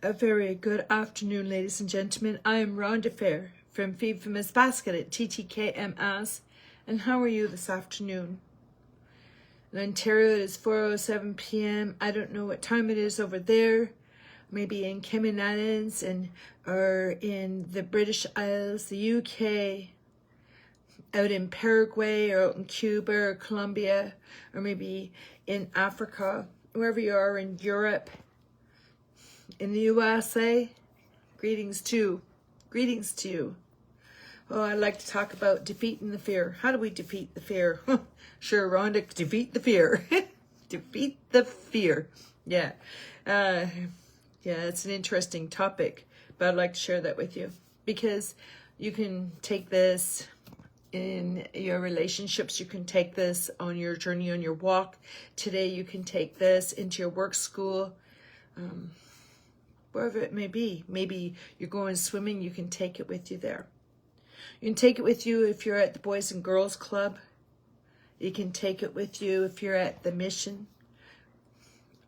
A very good afternoon, ladies and gentlemen. I am Rhonda Fair from Feed for Miss Basket at TTKMS. And how are you this afternoon? In Ontario, it is 4:07 p.m. I don't know what time it is over there. Maybe in Cayman Islands or in the British Isles, the UK, out in Paraguay or out in Cuba or Colombia, or maybe in Africa, wherever you are in Europe. In the USA, greetings to you. Oh, I'd like to talk about defeating the fear. How do we defeat the fear? Sure, Rhonda, defeat the fear. Defeat the fear. Yeah. It's an interesting topic, but I'd like to share that with you because you can take this in your relationships. You can take this on your journey, on your walk. Today, you can take this into your work, school, wherever it may be. Maybe you're going swimming, you can take it with you there. You can take it with you if you're at the Boys and Girls Club. You can take it with you if you're at the mission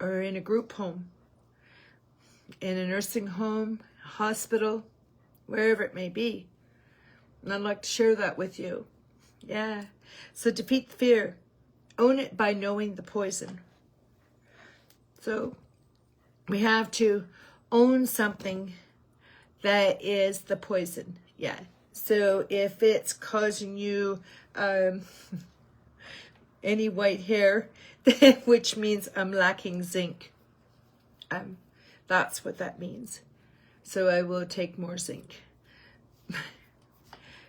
or in a group home, in a nursing home, hospital, wherever it may be. And I'd like to share that with you. Yeah. So defeat the fear. Own it by knowing the poison. So we have to own something that is the poison. Yeah. So if it's causing you any white hair, which means I'm lacking zinc, that's what that means. So I will take more zinc.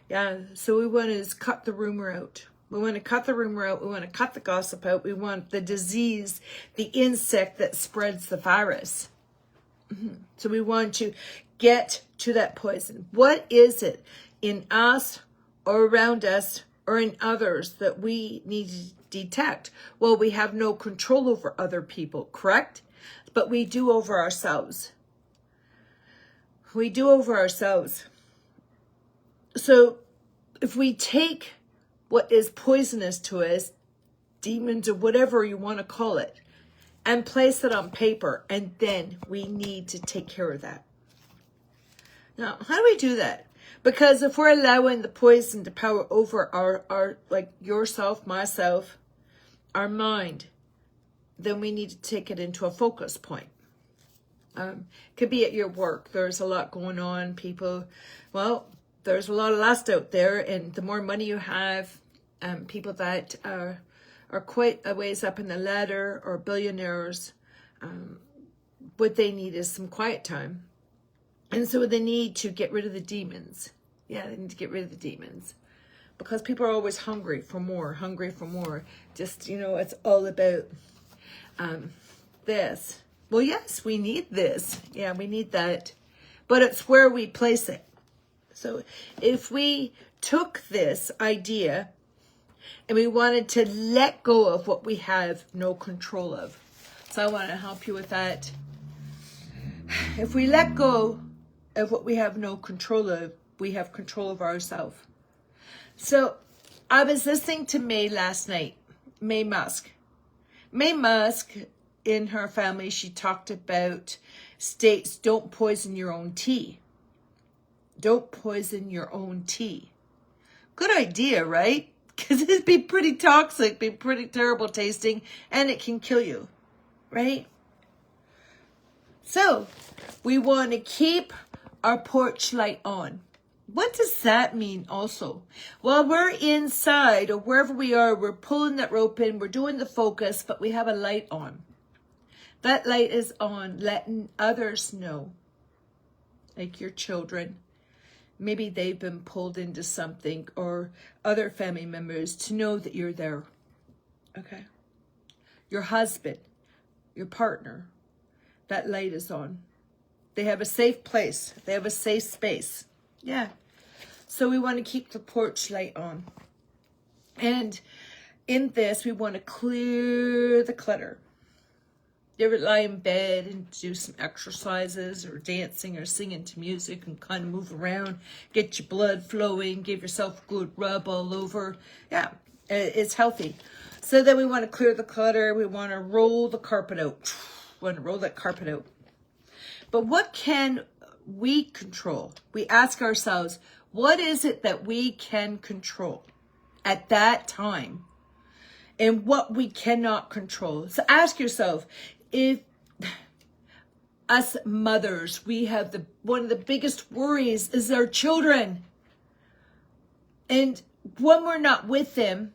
Yeah. So we want to cut the rumor out. We want to cut the rumor out. We want to cut the gossip out. We want the disease, the insect that spreads the virus. So we want to get to that poison. What is it in us or around us or in others that we need to detect? Well, we have no control over other people, correct? But we do over ourselves. We do over ourselves. So if we take what is poisonous to us, demons or whatever you want to call it, and place it on paper, and then we need to take care of that. Now, how do we do that? Because if we're allowing the poison to power over our like yourself, myself, our mind, then we need to take it into a focus point. Could be at your work. There's a lot going on. There's a lot of lust out there, and the more money you have, people that are quite a ways up in the ladder or billionaires, what they need is some quiet time. And so they need to get rid of the demons. Yeah, they need to get rid of the demons. Because people are always hungry for more. Just, it's all about this. Well, yes, we need this. Yeah, we need that. But it's where we place it. So if we took this idea and we wanted to let go of what we have no control of. So I want to help you with that. If we let go of what we have no control of, we have control of ourselves. So I was listening to May last night, May Musk. May Musk, in her family, she talked about states, don't poison your own tea. Don't poison your own tea. Good idea, right? Because it'd be pretty toxic, be pretty terrible tasting, and it can kill you, right? So we want to keep our porch light on. What does that mean also? Well, we're inside or wherever we are, we're pulling that rope in, we're doing the focus, but we have a light on. That light is on, letting others know, like your children. Maybe they've been pulled into something, or other family members, to know that you're there. Okay? Your husband, your partner, that light is on. They have a safe place. They have a safe space. Yeah. So we want to keep the porch light on. And in this, we want to clear the clutter. You ever lie in bed and do some exercises or dancing or singing to music and kind of move around, get your blood flowing, give yourself a good rub all over? Yeah, it's healthy. So then we want to clear the clutter. We want to roll the carpet out. We want to roll that carpet out. But what can we control? We ask ourselves, what is it that we can control at that time? And what we cannot control. So ask yourself, if us mothers, we have one of the biggest worries is our children. And when we're not with them,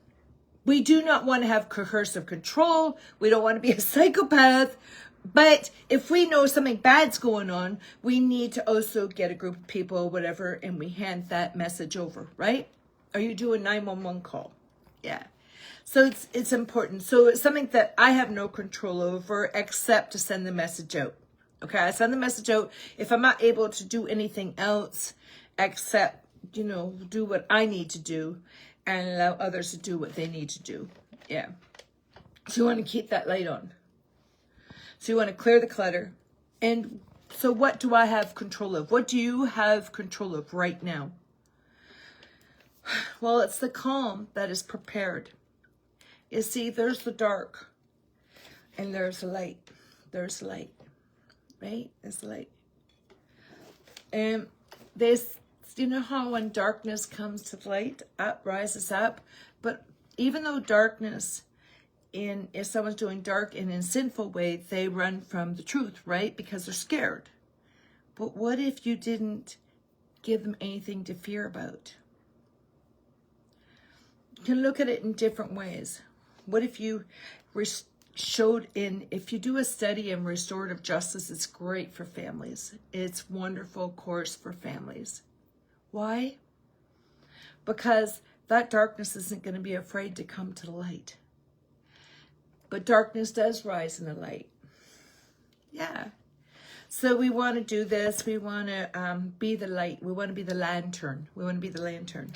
we do not want to have coercive control. We don't want to be a psychopath. But if we know something bad's going on, we need to also get a group of people, whatever, and we hand that message over, right? Or you do a 911 call. Yeah. So it's important. So it's something that I have no control over except to send the message out. Okay, I send the message out. If I'm not able to do anything else except, do what I need to do and allow others to do what they need to do. Yeah. So you want to keep that light on. So you want to clear the clutter. And so what do I have control of? What do you have control of right now? Well, it's the calm that is prepared. You see, there's the dark and there's the light. There's light, right? There's light. And you know how when darkness comes to light, up rises up. But even though darkness, if someone's doing dark in a sinful way, they run from the truth, right? Because they're scared. But what if you didn't give them anything to fear about? You can look at it in different ways. What if you if you do a study in restorative justice, it's great for families. It's a wonderful course for families. Why? Because that darkness isn't going to be afraid to come to the light. But darkness does rise in the light. Yeah. So we want to do this. We want to be the light. We want to be the lantern. We want to be the lantern.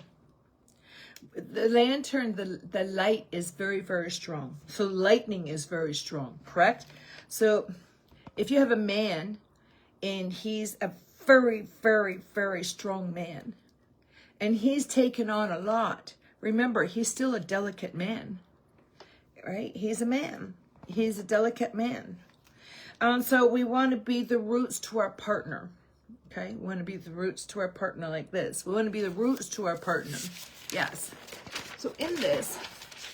The lantern, the light is very, very strong. So lightning is very strong, correct? So if you have a man and he's a very, very, very strong man and he's taken on a lot, remember, he's still a delicate man, right? He's a man. He's a delicate man. So we want to be the roots to our partner, okay? We want to be the roots to our partner like this. We want to be the roots to our partner. Yes. So in this,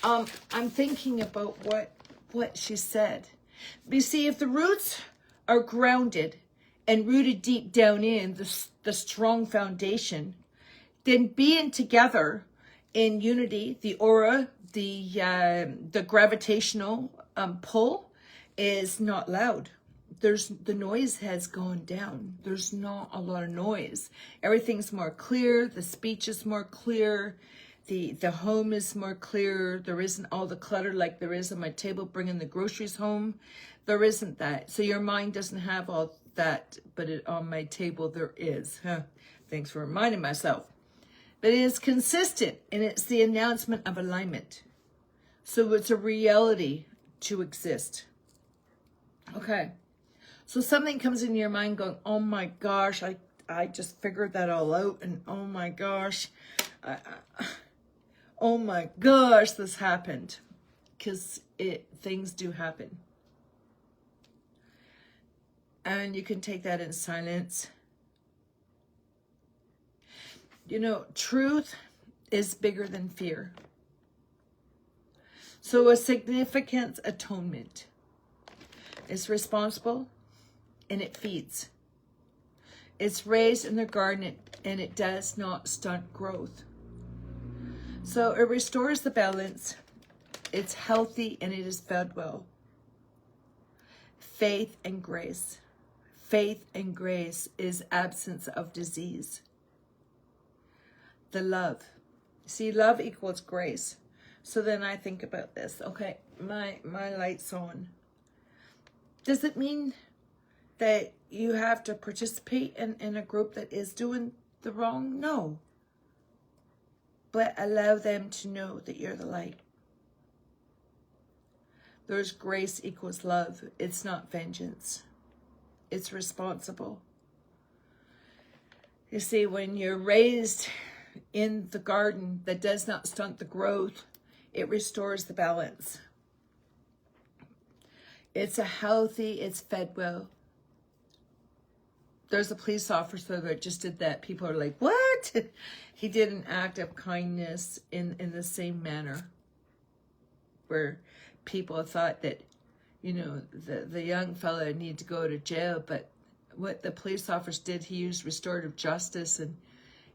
I'm thinking about what she said. You see, if the roots are grounded and rooted deep down in the strong foundation, then being together in unity, the aura, the gravitational pull is not loud. The noise has gone down. There's not a lot of noise. Everything's more clear. The speech is more clear. The home is more clear. There isn't all the clutter like there is on my table bringing the groceries home. There isn't that. So your mind doesn't have all that, but on my table there is. Thanks for reminding myself. But it is consistent, and it's the announcement of alignment. So it's a reality to exist. Okay. So something comes in your mind going, oh my gosh, I just figured that all out. And oh my gosh, oh my gosh, this happened. Because things do happen. And you can take that in silence. Truth is bigger than fear. So a significant atonement is responsible. And it feeds. It's raised in the garden and it does not stunt growth. So it restores the balance. It's healthy and it is fed well. Faith and grace. Faith and grace is absence of disease. The love. See, love equals grace. So then I think about this. Okay, my light's on. Does it mean that you have to participate in a group that is doing the wrong? No. But allow them to know that you're the light. There's grace equals love. It's not vengeance. It's responsible. You see, when you're raised in the garden that does not stunt the growth, it restores the balance. It's a healthy, it's fed well. There's a police officer that just did that. People are like, what? He did an act of kindness in the same manner, where people thought that, you know, the young fella needed to go to jail. But what the police officer did, he used restorative justice, and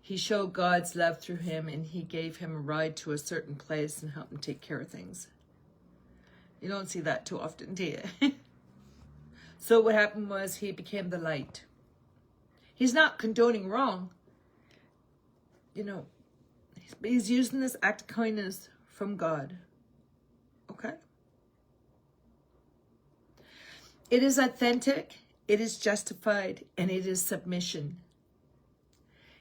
he showed God's love through him, and he gave him a ride to a certain place and helped him take care of things. You don't see that too often, do you? So what happened was he became the light. He's not condoning wrong. You know, he's using this act of kindness from God. Okay? It is authentic, it is justified, and it is submission.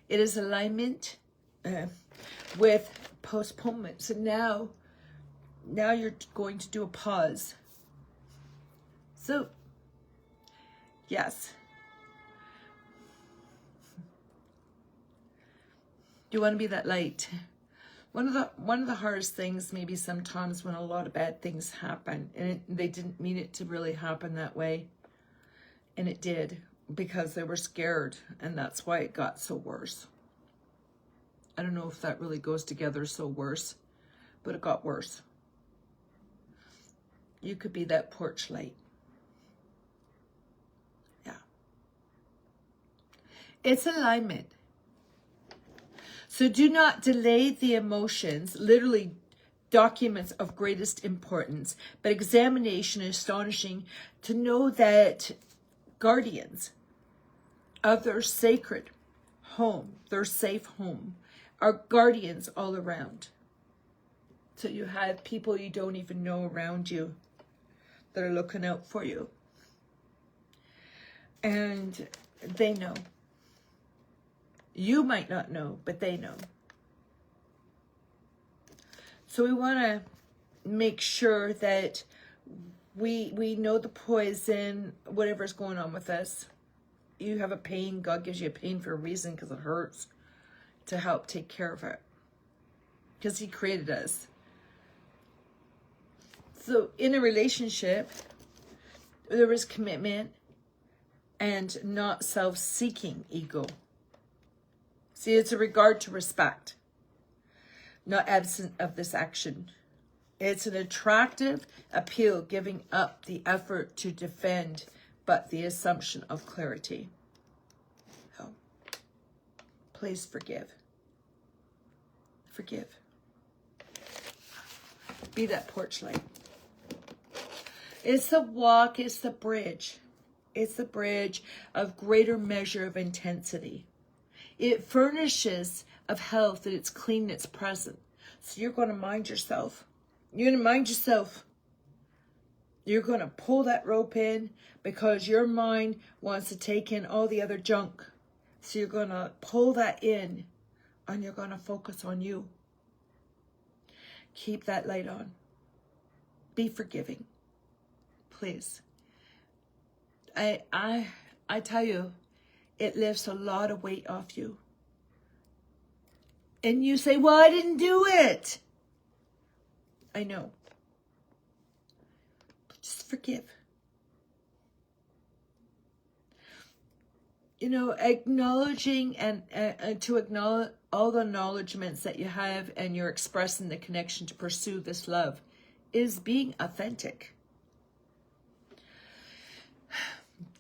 It is alignment with postponement. So now you're going to do a pause. So, yes. You want to be that light. One of the hardest things maybe sometimes when a lot of bad things happen, and they didn't mean it to really happen that way, and it did, because they were scared, and that's why it got so worse. I don't know if that really goes together, so worse, but it got worse. You could be that porch light. Yeah. It's alignment. So do not delay the emotions, literally documents of greatest importance, but examination is astonishing to know that guardians of their sacred home, their safe home, are guardians all around. So you have people you don't even know around you that are looking out for you. And they know. You might not know, but they know. So we want to make sure that we know the poison, whatever's going on with us. You have a pain, God gives you a pain for a reason, because it hurts, to help take care of it. Because he created us. So in a relationship, there is commitment and not self-seeking ego. See, it's a regard to respect, not absent of this action. It's an attractive appeal, giving up the effort to defend, but the assumption of clarity. So, please forgive. Forgive. Be that porch light. It's the walk, it's the bridge. It's the bridge of greater measure of intensity. It furnishes of health, and it's clean, it's present. So you're going to mind yourself. You're going to mind yourself. You're going to pull that rope in because your mind wants to take in all the other junk. So you're going to pull that in, and you're going to focus on you. Keep that light on. Be forgiving. Please. I tell you, it lifts a lot of weight off you. And you say, well, I didn't do it. I know. But just forgive. You know, acknowledging and to acknowledge all the acknowledgements that you have, and you're expressing the connection to pursue this love, is being authentic.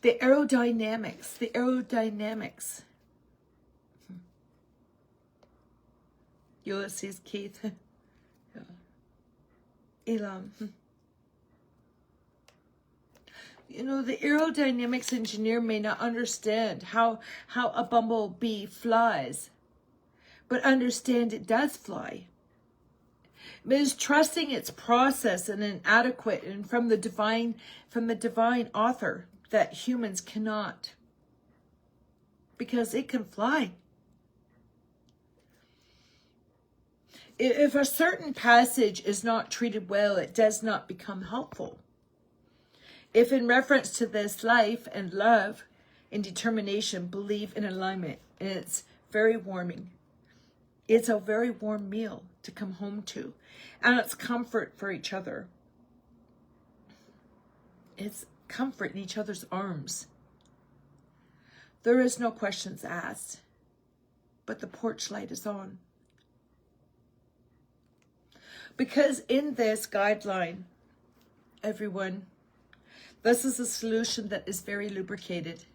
The aerodynamics. Ulysses, Keith, Elam. You know, the aerodynamics engineer may not understand how a bumblebee flies, but understand it does fly. It is trusting its process and inadequate, and from the divine author, that humans cannot, because it can fly. If a certain passage is not treated well, it does not become helpful. If in reference to this life and love and determination, believe in alignment, and it's very warming. It's a very warm meal to come home to, and it's comfort for each other. It's comfort in each other's arms. There is no questions asked, but the porch light is on. Because in this guideline, everyone, this is a solution that is very lubricated.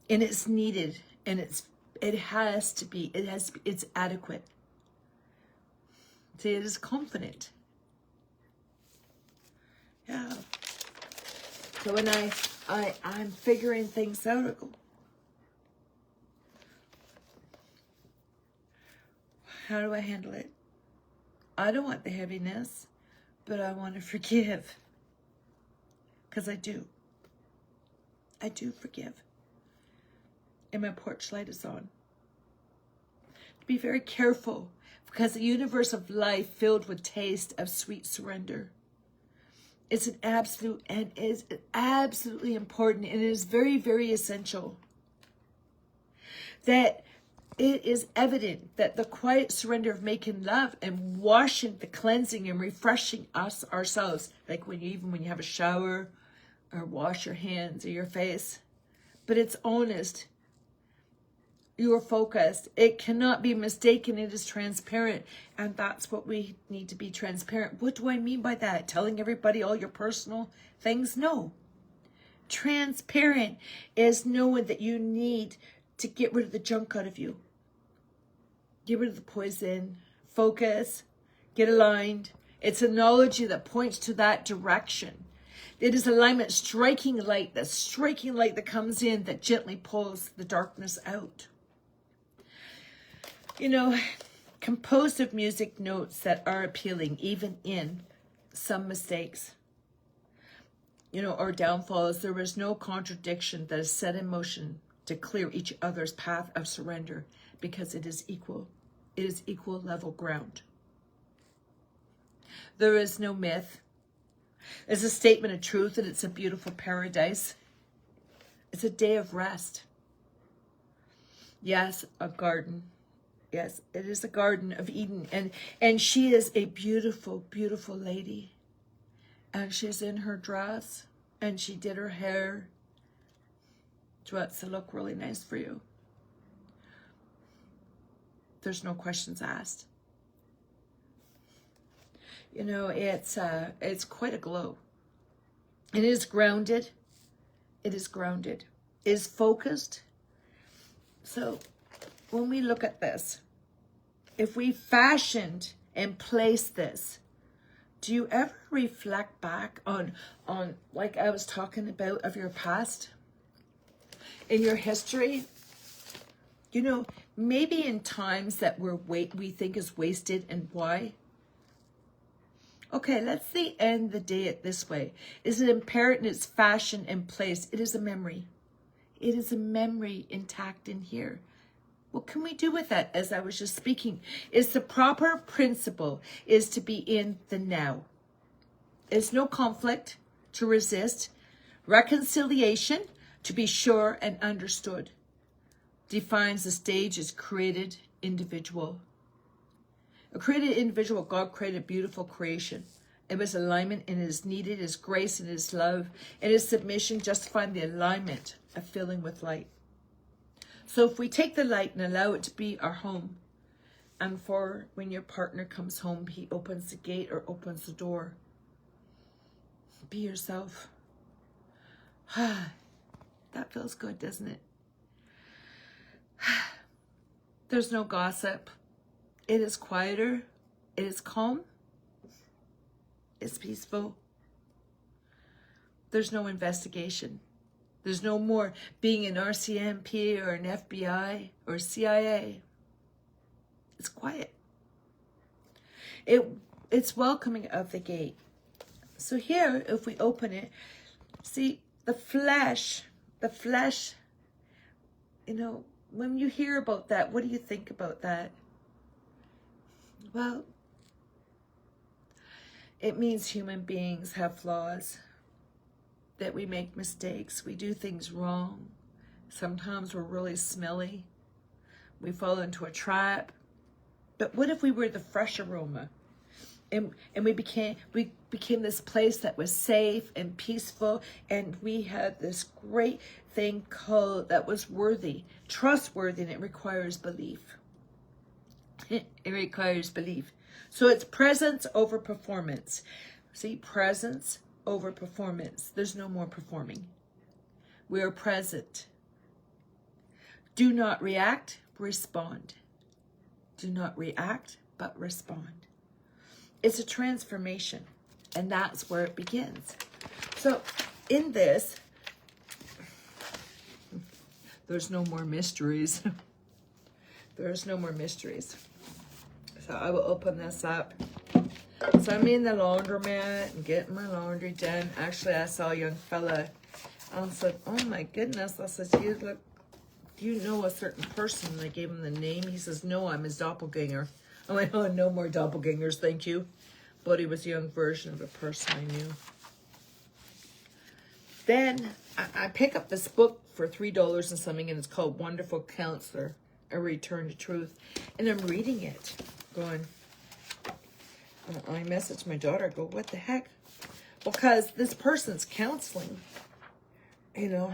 And it's needed, and it's adequate. See, it is confident. Yeah. So when I'm figuring things out, I go, how do I handle it? I don't want the heaviness, but I want to forgive. Because I do. I do forgive. And my porch light is on. Be very careful, because the universe of life filled with taste of sweet surrender. It's an absolute, and is absolutely important, and it is very, very essential that it is evident that the quiet surrender of making love and washing, the cleansing and refreshing ourselves, like when you have a shower or wash your hands or your face, but it's honest. You are focused. It cannot be mistaken. It is transparent. And that's what we need to be, transparent. What do I mean by that? Telling everybody all your personal things? No. Transparent is knowing that you need to get rid of the junk out of you. Get rid of the poison. Focus. Get aligned. It's a knowledge that points to that direction. It is alignment, striking light that comes in, that gently pulls the darkness out. You know, composed of music notes that are appealing, even in some mistakes, you know, or downfalls. There is no contradiction that is set in motion to clear each other's path of surrender, because it is equal. It is equal level ground. There is no myth. It's a statement of truth, and it's a beautiful paradise. It's a day of rest. Yes, a garden. Yes, it is a Garden of Eden. And she is a beautiful, beautiful lady. And she's in her dress. And she did her hair. What's to look really nice for you. There's no questions asked. You know, it's quite a glow. It is grounded. It is grounded. It is focused. So when we look at this, if we fashioned and placed this, do you ever reflect back on like I was talking about, of your past, in your history? You know, maybe in times that we think is wasted, and why? Okay, let's end the day it this way. Is it imperative in its fashion and place? It is a memory. It is a memory intact in here. What can we do with that? As I was just speaking, is the proper principle is to be in the now. There's no conflict to resist. Reconciliation to be sure and understood. Defines the stage as created individual. A created individual, God created beautiful creation. It was alignment, and it is needed, it is grace, and it is love. It is submission, justifying the alignment of filling with light. So if we take the light and allow it to be our home, and for when your partner comes home, he opens the gate or opens the door, be yourself. That feels good, doesn't it? There's no gossip. It is quieter. It is calm. It's peaceful. There's no investigation. There's no more being an RCMP or an FBI or CIA. It's quiet. It's welcoming of the gate. So here, if we open it, see the flesh, you know, when you hear about that, what do you think about that? Well, it means human beings have flaws, that we make mistakes, we do things wrong. Sometimes we're really smelly. We fall into a trap. But what if we were the fresh aroma? And we became this place that was safe and peaceful, and we had this great thing called that was worthy, trustworthy, and it requires belief. It requires belief. So it's presence over performance. See, presence over performance. There's no more performing. We are present. Do not react, respond. Do not react, but respond. It's a transformation, and that's where it begins. So in this, there's no more mysteries. There's no more mysteries. So I will open this up. So I'm in the laundromat and getting my laundry done. Actually, I saw a young fella. I said, oh my goodness. I said, do you know a certain person? And I gave him the name. He says, no, I'm his doppelganger. I went, oh, no more doppelgangers, thank you. But he was a young version of a person I knew. Then I pick up this book for $3 and something, and it's called Wonderful Counselor, A Return to Truth. And I'm reading it, going, I messaged my daughter, I go, what the heck? Because this person's counseling, you know,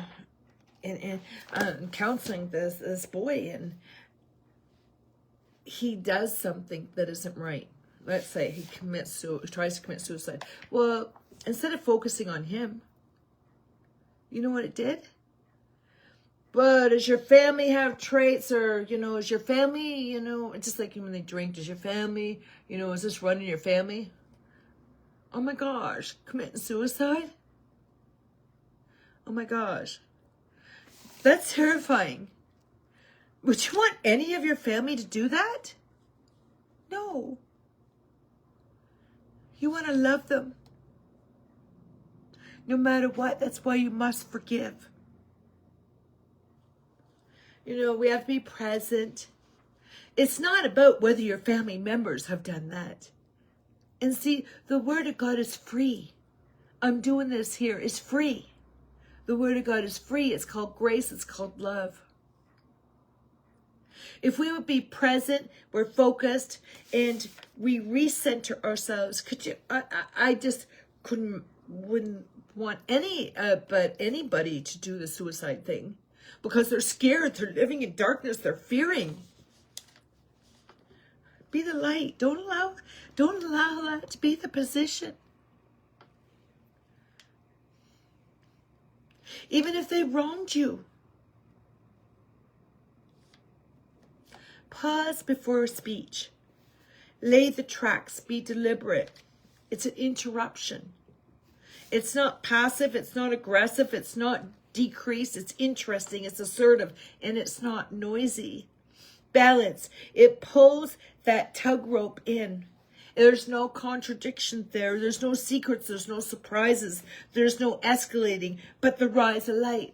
and counseling this boy, and he does something that isn't right. Let's say he tries to commit suicide. Well, instead of focusing on him, you know what it did? But does your family have traits, or, you know, is your family, you know, it's just like when they drink, does your family, you know, is this running your family? Oh my gosh, committing suicide? Oh my gosh. That's terrifying. Would you want any of your family to do that? No. You want to love them. No matter what, that's why you must forgive. You know, we have to be present. It's not about whether your family members have done that. And see, the Word of God is free. I'm doing this here. It's free. The Word of God is free. It's called grace. It's called love. If we would be present, we're focused, and we recenter ourselves. Could you? I just wouldn't want anybody to do the suicide thing, because they're scared. They're living in darkness. They're fearing. Be the light. Don't allow that to be the position. Even if they wronged you. Pause before speech. Lay the tracks. Be deliberate. It's an interruption. It's not passive. It's not aggressive. It's not decreased. It's interesting. It's assertive. And it's not noisy. Balance. It pulls that tug rope in. There's no contradiction there. There's no secrets. There's no surprises. There's no escalating, but the rise of light.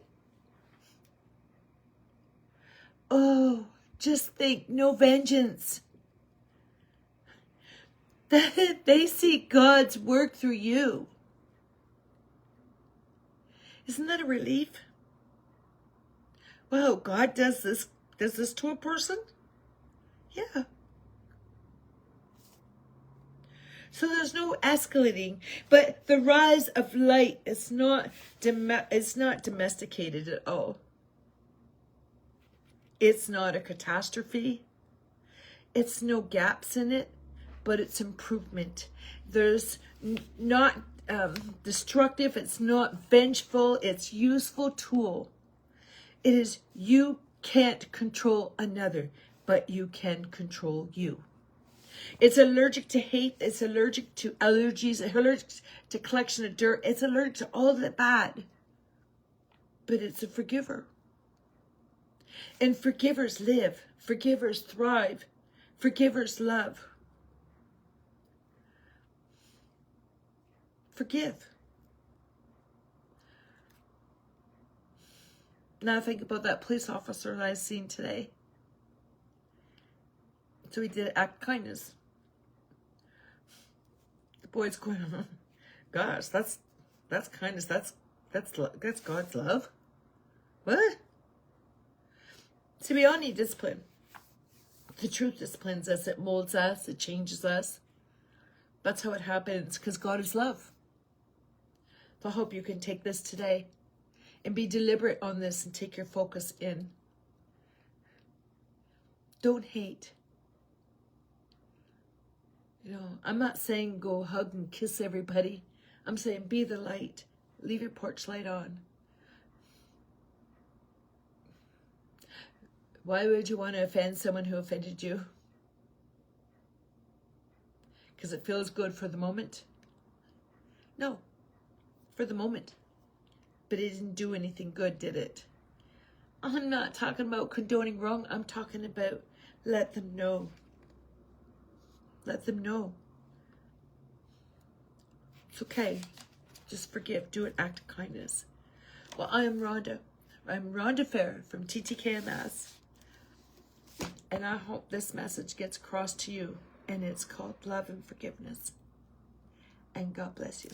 Oh, just think, no vengeance. They see God's work through you. Isn't that a relief? Wow, God does this to a person? Yeah. So there's no escalating, but the rise of light is not domesticated at all. It's not a catastrophe. It's no gaps in it, but it's improvement. There's not destructive. It's not vengeful. It's useful tool. It is, you can't control another, but you can control you. It's allergic to hate. It's allergic to allergies. It's allergic to collection of dirt. It's allergic to all the bad. But it's a forgiver. And forgivers live. Forgivers thrive. Forgivers love. Forgive. Now think about that police officer that I seen today. So he did act kindness. The boy's going, gosh, that's kindness. That's God's love. What? See, we all need discipline. The truth disciplines us. It molds us. It changes us. That's how it happens, because God is love. So I hope you can take this today and be deliberate on this and take your focus in. Don't hate. You know, I'm not saying go hug and kiss everybody. I'm saying be the light. Leave your porch light on. Why would you want to offend someone who offended you? Because it feels good for the moment? No, for the moment. But it didn't do anything good, did it? I'm not talking about condoning wrong. I'm talking about let them know. Let them know. It's okay. Just forgive. Do an act of kindness. Well, I am Rhonda. I'm Rhonda Fair from TTKMS. And I hope this message gets across to you. And it's called Love and Forgiveness. And God bless you.